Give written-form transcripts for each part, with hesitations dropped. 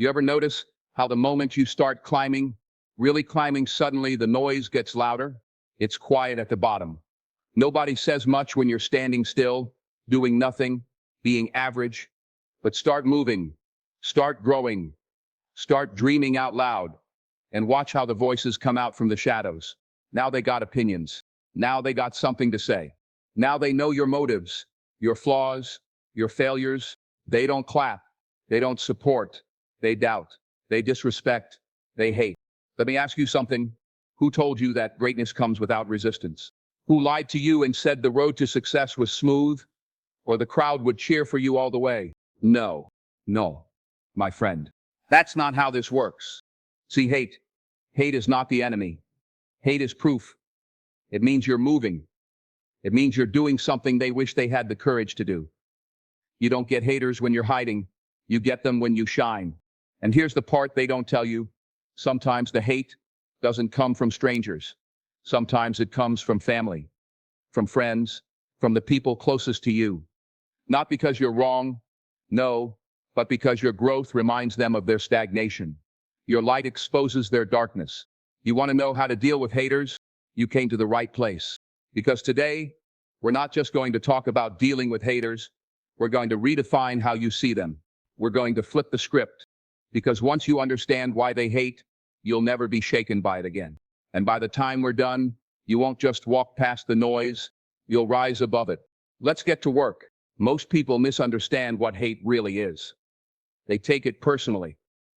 You ever notice how the moment you start climbing, really climbing, suddenly the noise gets louder? It's quiet at the bottom. Nobody says much when you're standing still, doing nothing, being average. But start moving, start growing, start dreaming out loud, and watch how the voices come out from the shadows. Now they got opinions. Now they got something to say. Now they know your motives, your flaws, your failures. They don't clap. They don't support. They doubt. They disrespect. They hate. Let me ask you something. Who told you that greatness comes without resistance? Who lied to you and said the road to success was smooth, or the crowd would cheer for you all the way? No, no, my friend. That's not how this works. See, hate is not the enemy. Hate is proof. It means you're moving. It means you're doing something they wish they had the courage to do. You don't get haters when you're hiding. You get them when you shine. And here's the part they don't tell you. Sometimes the hate doesn't come from strangers. Sometimes it comes from family, from friends, from the people closest to you. Not because you're wrong, no, but because your growth reminds them of their stagnation. Your light exposes their darkness. You want to know how to deal with haters? You came to the right place. Because today, we're not just going to talk about dealing with haters. We're going to redefine how you see them. We're going to flip the script. Because once you understand why they hate, you'll never be shaken by it again. And by the time we're done, you won't just walk past the noise, you'll rise above it. Let's get to work. Most people misunderstand what hate really is. They take it personally.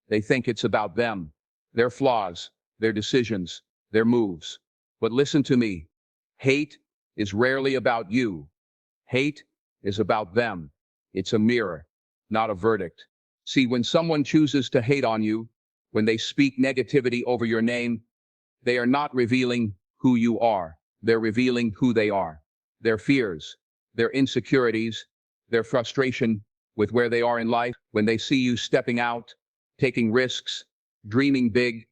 They think it's about them, their flaws, their decisions, their moves. But listen to me. Hate is rarely about you. Hate is about them. It's a mirror, not a verdict. See, when someone chooses to hate on you, when they speak negativity over your name, they are not revealing who you are. They're revealing who they are. Their fears, their insecurities, their frustration with where they are in life. When they see you stepping out, taking risks, dreaming big,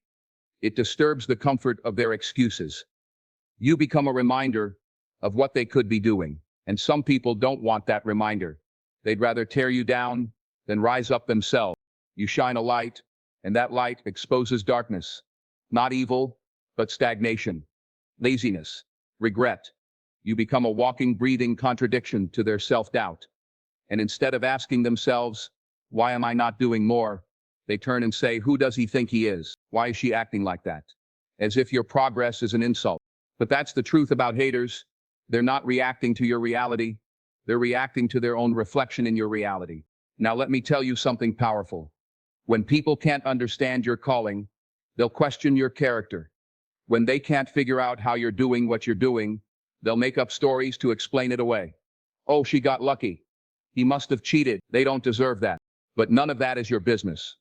it disturbs the comfort of their excuses. You become a reminder of what they could be doing. And some people don't want that reminder. They'd rather tear you down than rise up themselves. You shine a light, and that light exposes darkness. Not evil, but stagnation, laziness, regret. You become a walking, breathing contradiction to their self-doubt. And instead of asking themselves, why am I not doing more? They turn and say, who does he think he is? Why is she acting like that? As if your progress is an insult. But that's the truth about haters. They're not reacting to your reality. They're reacting to their own reflection in your reality. Now let me tell you something powerful. When people can't understand your calling, they'll question your character. When they can't figure out how you're doing what you're doing, they'll make up stories to explain it away. Oh, she got lucky. He must have cheated. They don't deserve that. But none of that is your business.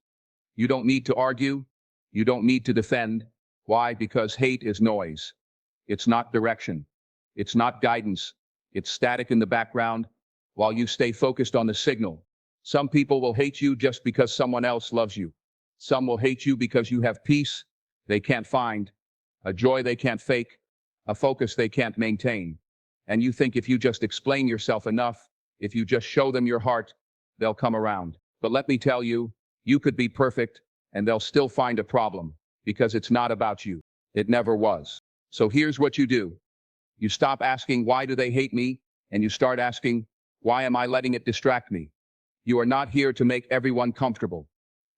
You don't need to argue. You don't need to defend. Why? Because hate is noise. It's not direction. It's not guidance. It's static in the background while you stay focused on the signal. Some people will hate you just because someone else loves you. Some will hate you because you have peace they can't find, a joy they can't fake, a focus they can't maintain. And you think if you just explain yourself enough, if you just show them your heart, they'll come around. But let me tell you, you could be perfect and they'll still find a problem because it's not about you. It never was. So here's what you do. You stop asking, why do they hate me? And you start asking, why am I letting it distract me? You are not here to make everyone comfortable.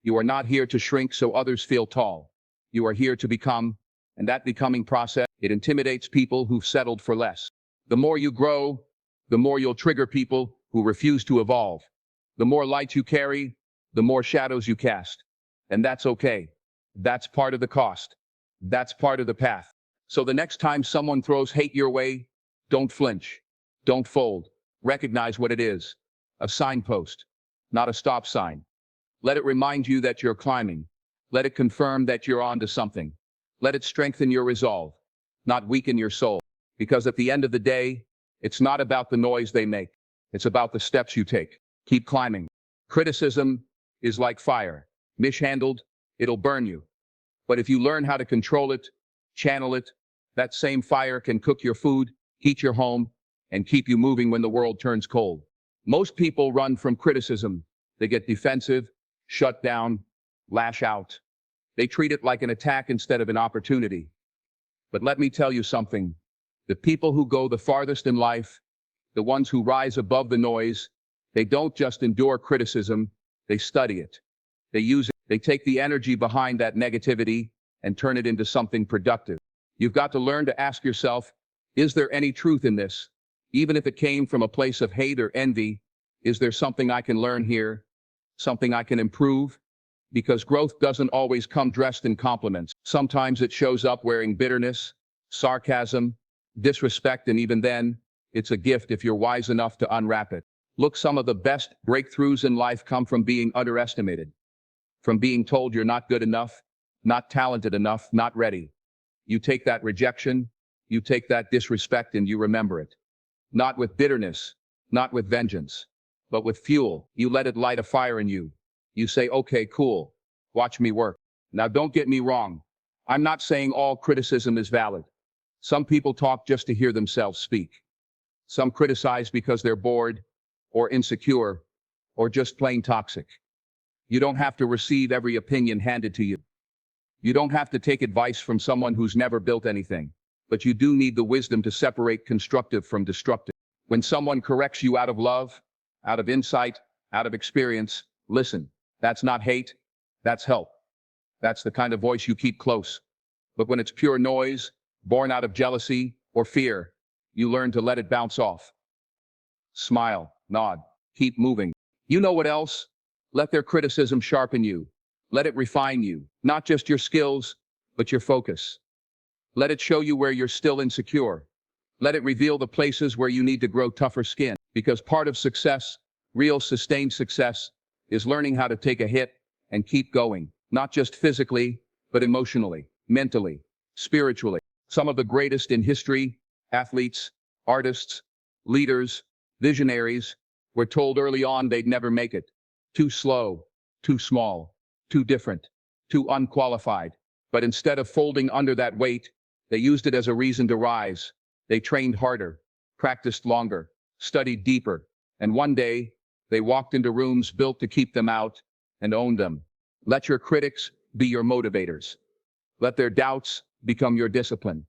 You are not here to shrink so others feel tall. You are here to become, and that becoming process, it intimidates people who've settled for less. The more you grow, the more you'll trigger people who refuse to evolve. The more light you carry, the more shadows you cast. And that's okay. That's part of the cost. That's part of the path. So the next time someone throws hate your way, don't flinch. Don't fold. Recognize what it is. A signpost, not a stop sign. Let it remind you that you're climbing. Let it confirm that you're onto something. Let it strengthen your resolve, not weaken your soul. Because at the end of the day, it's not about the noise they make. It's about the steps you take. Keep climbing. Criticism is like fire. Mishandled, it'll burn you. But if you learn how to control it, channel it, that same fire can cook your food, heat your home, and keep you moving when the world turns cold. Most people run from criticism. They get defensive, shut down, lash out. They treat it like an attack instead of an opportunity. But let me tell you something. The people who go the farthest in life, the ones who rise above the noise, they don't just endure criticism, they study it. They use it. They take the energy behind that negativity and turn it into something productive. You've got to learn to ask yourself, is there any truth in this? Even if it came from a place of hate or envy, is there something I can learn here? Something I can improve? Because growth doesn't always come dressed in compliments. Sometimes it shows up wearing bitterness, sarcasm, disrespect, and even then, it's a gift if you're wise enough to unwrap it. Look, some of the best breakthroughs in life come from being underestimated, from being told you're not good enough, not talented enough, not ready. You take that rejection, you take that disrespect, and you remember it. Not with bitterness, not with vengeance, but with fuel. You let it light a fire in you. You say, okay, cool, watch me work. Now, don't get me wrong. I'm not saying all criticism is valid. Some people talk just to hear themselves speak. Some criticize because they're bored, or insecure, or just plain toxic. You don't have to receive every opinion handed to you. You don't have to take advice from someone who's never built anything, but you do need the wisdom to separate constructive from destructive. When someone corrects you out of love, out of insight, out of experience, listen. That's not hate, that's help. That's the kind of voice you keep close. But when it's pure noise, born out of jealousy or fear, you learn to let it bounce off. Smile, nod, keep moving. You know what else? Let their criticism sharpen you. Let it refine you, not just your skills, but your focus. Let it show you where you're still insecure. Let it reveal the places where you need to grow tougher skin. Because part of success, real sustained success, is learning how to take a hit and keep going, not just physically, but emotionally, mentally, spiritually. Some of the greatest in history, athletes, artists, leaders, visionaries, were told early on they'd never make it. Too slow, too small, too different, too unqualified. But instead of folding under that weight, they used it as a reason to rise. They trained harder, practiced longer, studied deeper, and one day, they walked into rooms built to keep them out and owned them. Let your critics be your motivators. Let their doubts become your discipline.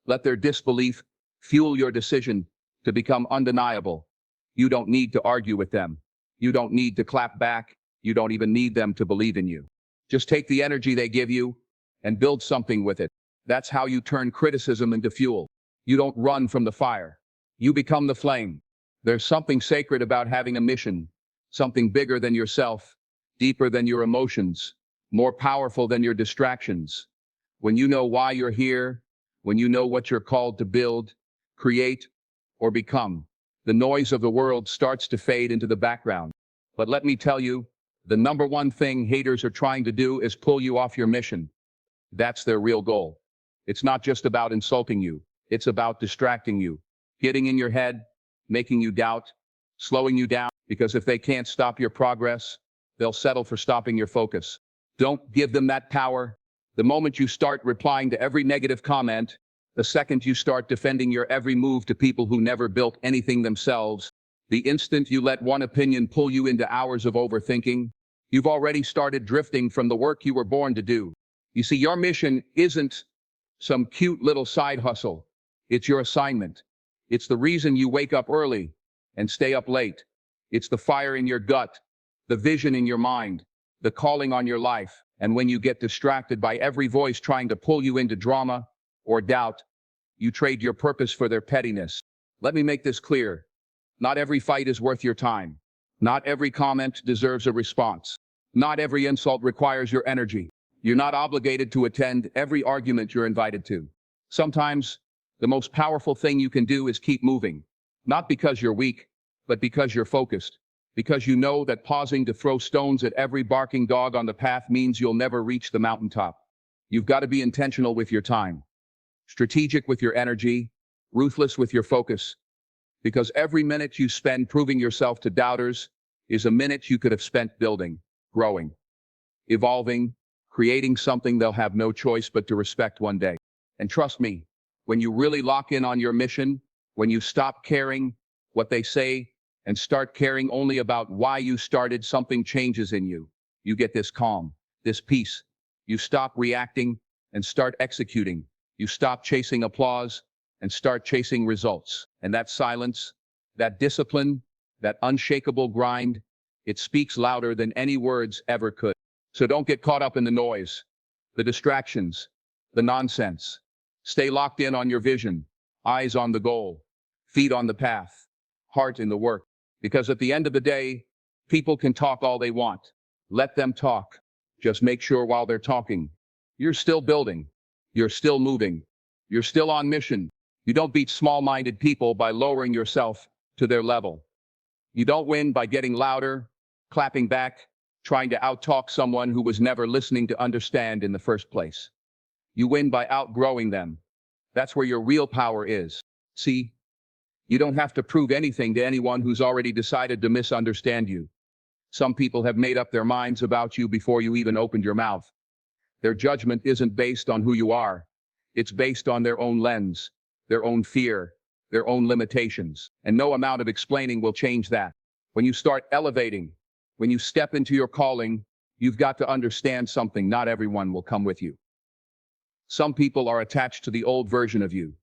Let their disbelief fuel your decision to become undeniable. You don't need to argue with them. You don't need to clap back. You don't even need them to believe in you. Just take the energy they give you and build something with it. That's how you turn criticism into fuel. You don't run from the fire. You become the flame. There's something sacred about having a mission, something bigger than yourself, deeper than your emotions, more powerful than your distractions. When you know why you're here, when you know what you're called to build, create, or become, the noise of the world starts to fade into the background. But let me tell you, the number one thing haters are trying to do is pull you off your mission. That's their real goal. It's not just about insulting you. It's about distracting you, getting in your head, making you doubt, slowing you down, because if they can't stop your progress, they'll settle for stopping your focus. Don't give them that power. The moment you start replying to every negative comment, the second you start defending your every move to people who never built anything themselves, the instant you let one opinion pull you into hours of overthinking, you've already started drifting from the work you were born to do. You see, your mission isn't some cute little side hustle. It's your assignment. It's the reason you wake up early and stay up late. It's the fire in your gut, the vision in your mind, the calling on your life. And when you get distracted by every voice trying to pull you into drama or doubt, you trade your purpose for their pettiness. Let me make this clear. Not every fight is worth your time. Not every comment deserves a response. Not every insult requires your energy. You're not obligated to attend every argument you're invited to. Sometimes, the most powerful thing you can do is keep moving. Not because you're weak, but because you're focused. Because you know that pausing to throw stones at every barking dog on the path means you'll never reach the mountaintop. You've got to be intentional with your time, strategic with your energy, ruthless with your focus. Because every minute you spend proving yourself to doubters is a minute you could have spent building, growing, evolving, creating something they'll have no choice but to respect one day. And trust me, when you really lock in on your mission, when you stop caring what they say and start caring only about why you started, something changes in you. You get this calm, this peace. You stop reacting and start executing. You stop chasing applause and start chasing results. And that silence, that discipline, that unshakable grind, it speaks louder than any words ever could. So don't get caught up in the noise, the distractions, the nonsense. Stay locked in on your vision, eyes on the goal, feet on the path, heart in the work. Because at the end of the day, people can talk all they want. Let them talk. Just make sure while they're talking, you're still building, you're still moving, you're still on mission. You don't beat small-minded people by lowering yourself to their level. You don't win by getting louder, clapping back, trying to outtalk someone who was never listening to understand in the first place. You win by outgrowing them. That's where your real power is. See, you don't have to prove anything to anyone who's already decided to misunderstand you. Some people have made up their minds about you before you even opened your mouth. Their judgment isn't based on who you are. It's based on their own lens, their own fear, their own limitations. And no amount of explaining will change that. When you start elevating, when you step into your calling, you've got to understand something. Not everyone will come with you. Some people are attached to the old version of you,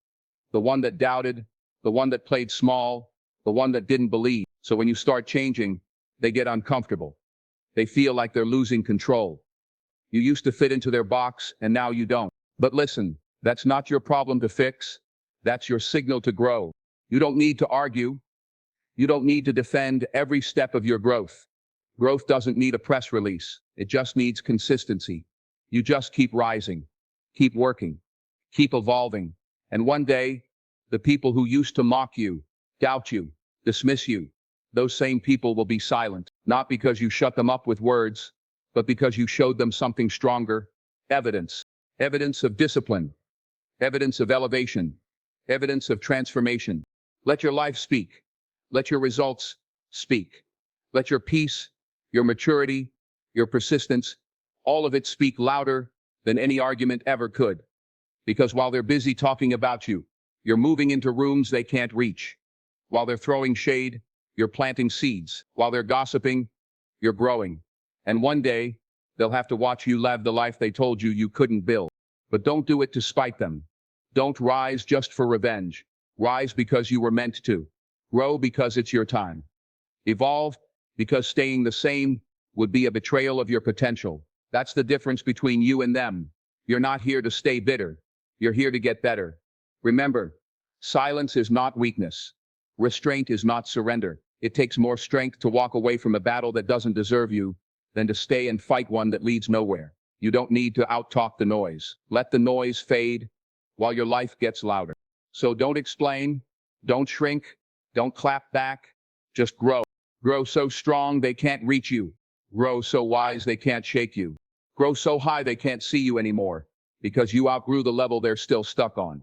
the one that doubted, the one that played small, the one that didn't believe. So when you start changing, they get uncomfortable. They feel like they're losing control. You used to fit into their box, and now you don't. But listen, that's not your problem to fix. That's your signal to grow. You don't need to argue. You don't need to defend every step of your growth. Growth doesn't need a press release. It just needs consistency. You just keep rising, keep working, keep evolving. And one day, the people who used to mock you, doubt you, dismiss you, those same people will be silent, not because you shut them up with words, but because you showed them something stronger, evidence. Evidence of discipline, evidence of elevation, evidence of transformation. Let your life speak. Let your results speak. Let your peace, your maturity, your persistence, all of it speak louder than any argument ever could. Because while they're busy talking about you, you're moving into rooms they can't reach. While they're throwing shade, you're planting seeds. While they're gossiping, you're growing. And one day, they'll have to watch you live the life they told you couldn't build. But don't do it to spite them. Don't rise just for revenge. Rise because you were meant to. Grow because it's your time. Evolve because staying the same would be a betrayal of your potential. That's the difference between you and them. You're not here to stay bitter. You're here to get better. Remember, silence is not weakness. Restraint is not surrender. It takes more strength to walk away from a battle that doesn't deserve you than to stay and fight one that leads nowhere. You don't need to outtalk the noise. Let the noise fade while your life gets louder. So don't explain, don't shrink, don't clap back, just grow. Grow so strong they can't reach you. Grow so wise they can't shake you. Grow so high they can't see you anymore, because you outgrew the level they're still stuck on.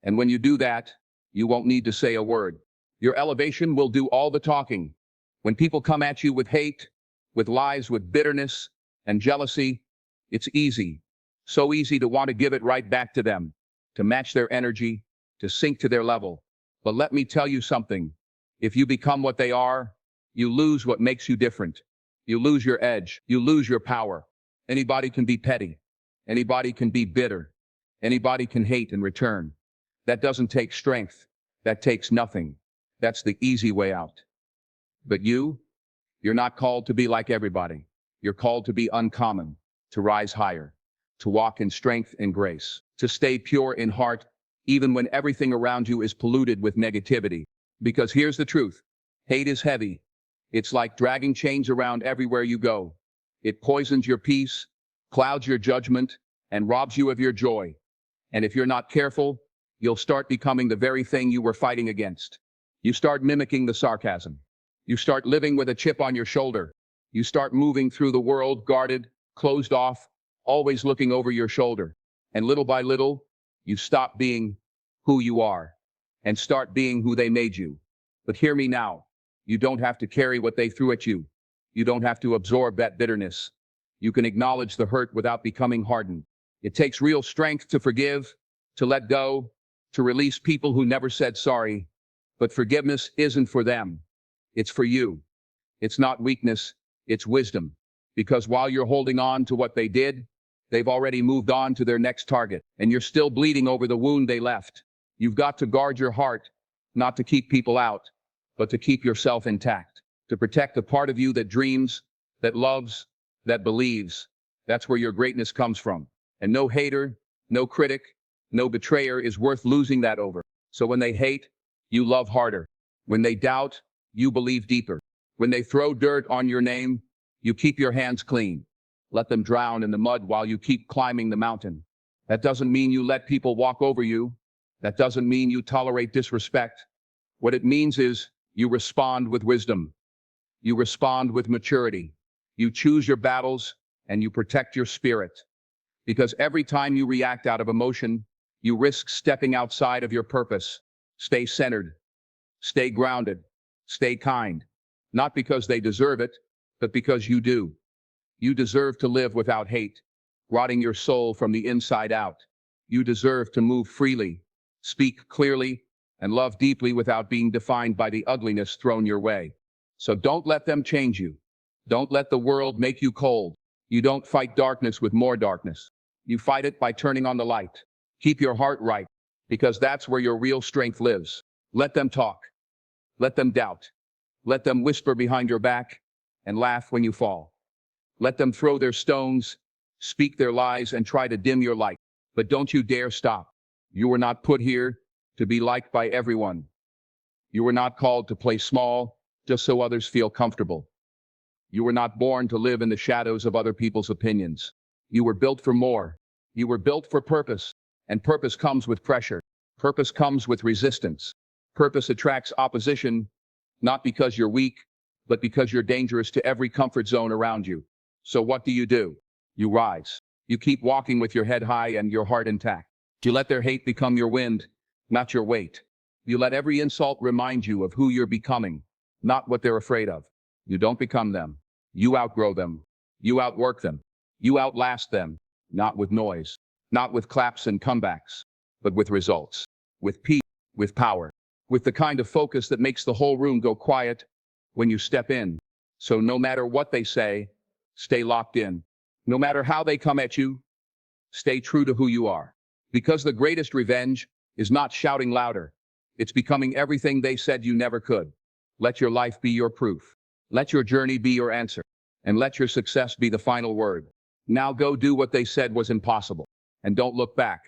And when you do that, you won't need to say a word. Your elevation will do all the talking. When people come at you with hate, with lies, with bitterness and jealousy, it's easy, so easy to want to give it right back to them, to match their energy, to sink to their level. But let me tell you something. If you become what they are, you lose what makes you different. You lose your edge. You lose your power. Anybody can be petty. Anybody can be bitter. Anybody can hate in return. That doesn't take strength. That takes nothing. That's the easy way out. But you're not called to be like everybody. You're called to be uncommon, to rise higher, to walk in strength and grace, to stay pure in heart, even when everything around you is polluted with negativity. Because here's the truth. Hate is heavy. It's like dragging chains around everywhere you go. It poisons your peace, clouds your judgment, and robs you of your joy. And if you're not careful, you'll start becoming the very thing you were fighting against. You start mimicking the sarcasm. You start living with a chip on your shoulder. You start moving through the world guarded, closed off, always looking over your shoulder. And little by little, you stop being who you are and start being who they made you. But hear me now. You don't have to carry what they threw at you. You don't have to absorb that bitterness. You can acknowledge the hurt without becoming hardened. It takes real strength to forgive, to let go, to release people who never said sorry. But forgiveness isn't for them. It's for you. It's not weakness, it's wisdom. Because while you're holding on to what they did, they've already moved on to their next target, and you're still bleeding over the wound they left. You've got to guard your heart, not to keep people out, but to keep yourself intact, to protect the part of you that dreams, that loves, that believes. That's where your greatness comes from. And no hater, no critic, no betrayer is worth losing that over. So when they hate, you love harder. When they doubt, you believe deeper. When they throw dirt on your name, you keep your hands clean. Let them drown in the mud while you keep climbing the mountain. That doesn't mean you let people walk over you. That doesn't mean you tolerate disrespect. What it means is you respond with wisdom. You respond with maturity. You choose your battles and you protect your spirit. Because every time you react out of emotion, you risk stepping outside of your purpose. Stay centered. Stay grounded. Stay kind. Not because they deserve it, but because you do. You deserve to live without hate, rotting your soul from the inside out. You deserve to move freely, speak clearly, and love deeply without being defined by the ugliness thrown your way. So don't let them change you. Don't let the world make you cold. You don't fight darkness with more darkness. You fight it by turning on the light. Keep your heart right, because that's where your real strength lives. Let them talk. Let them doubt. Let them whisper behind your back and laugh when you fall. Let them throw their stones, speak their lies, and try to dim your light. But don't you dare stop. You were not put here to be liked by everyone. You were not called to play small just so others feel comfortable. You were not born to live in the shadows of other people's opinions. You were built for more. You were built for purpose. And purpose comes with pressure. Purpose comes with resistance. Purpose attracts opposition, not because you're weak, but because you're dangerous to every comfort zone around you. So what do? You rise. You keep walking with your head high and your heart intact. You let their hate become your wind, not your weight. You let every insult remind you of who you're becoming, not what they're afraid of. You don't become them. You outgrow them. You outwork them. You outlast them, not with noise, not with claps and comebacks, but with results, with peace, with power, with the kind of focus that makes the whole room go quiet when you step in. So no matter what they say, stay locked in. No matter how they come at you, stay true to who you are. Because the greatest revenge is not shouting louder. It's becoming everything they said you never could. Let your life be your proof. Let your journey be your answer. And let your success be the final word. Now go do what they said was impossible. And don't look back.